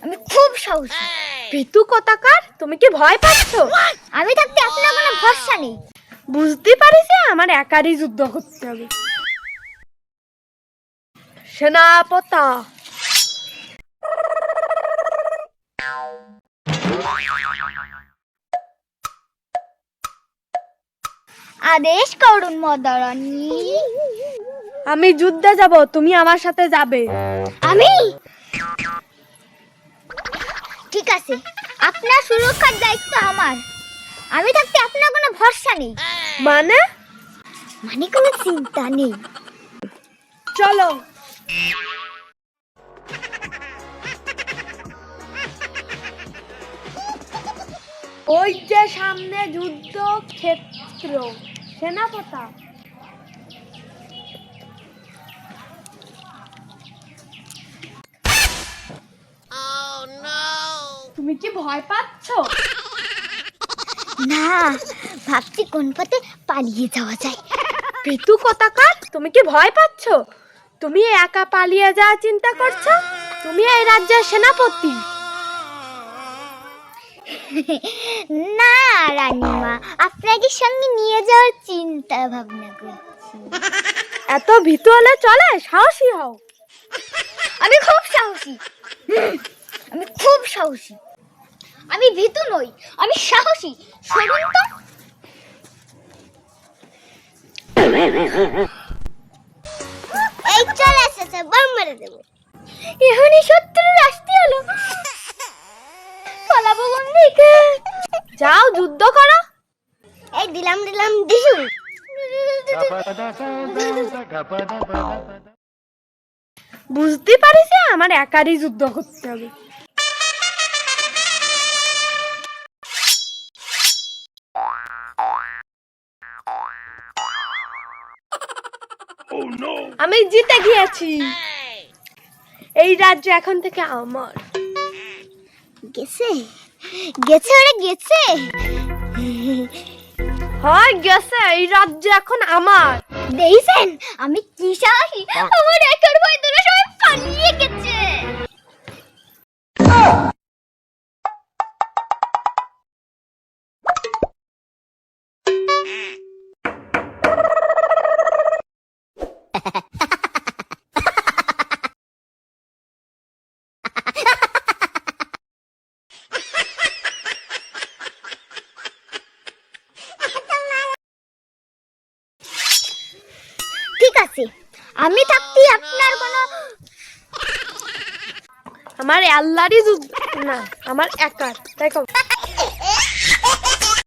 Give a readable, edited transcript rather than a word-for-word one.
আমি খুব সাহসী। পিতু কথাকার, তুমি কি ভয় পাচ্ছ? আমি থাকতে আপনার কোনো ভরসা নেই। বুঝতে পারিস আমার একারই যুদ্ধ করতে হবে। সেনাপতা, আদেশ করুন মহারানী। আমি যুদ্ধে যাব, তুমি আমার সাথে যাবে। আমি? ঠিক আছে, আপনার সুরক্ষার দায়িত্ব আমার। আমি থাকতে আপনার কোনো ভরসা নেই। মানে? মানে কোনো চিন্তা নেই। চলো। ওই যে সামনে যুদ্ধ ক্ষেত্র, সেনাপতা। তুমি কি ভয় পাচ্ছ? না, ভাবছি কোন পথে পালিয়ে যাওয়া যায়। পিতু কথাকার, তুমি কি ভয় পাচ্ছ? তুমি একা পালিয়ে যাওয়ার চিন্তা করছো? তুমি এই রাজ্যের সেনাপতি। না রানীমা, আপনাকে সঙ্গে নিয়ে যাওয়ার চিন্তা ভাবনা করছি। এত ভীতু হলে চলে? সাহসী হও। আমি খুব সাহসী। আমি খুব সাহসী। আমি ভীতু নই, আমি সাহসী। শুনুন তো। এই চলে এসেছে, বম মেরে দেবো। এখনই শত্রুর আসতে হলো। পালাবো কোন দিকে? যাও, যুদ্ধ করো। এই দিলাম দিশু। বুঝতে পারিস আমার একারই যুদ্ধ করতে হবে। আমি জিতে গিয়েছি। এই রাজ্য এখন থেকে আমার। গেছে গেছে ওরে গেছে। হয় গেছে, এই রাজ্য এখন আমার। দেখছেন আমি কি সাহসী? আমার একার ভয় তোরা সবাই পালিয়ে গেছে। ঠিক আছে, আমি থাকতে আপনার কোনো আমার আল্লাহরই যুদ্ধ না, আমার একার। দেখো।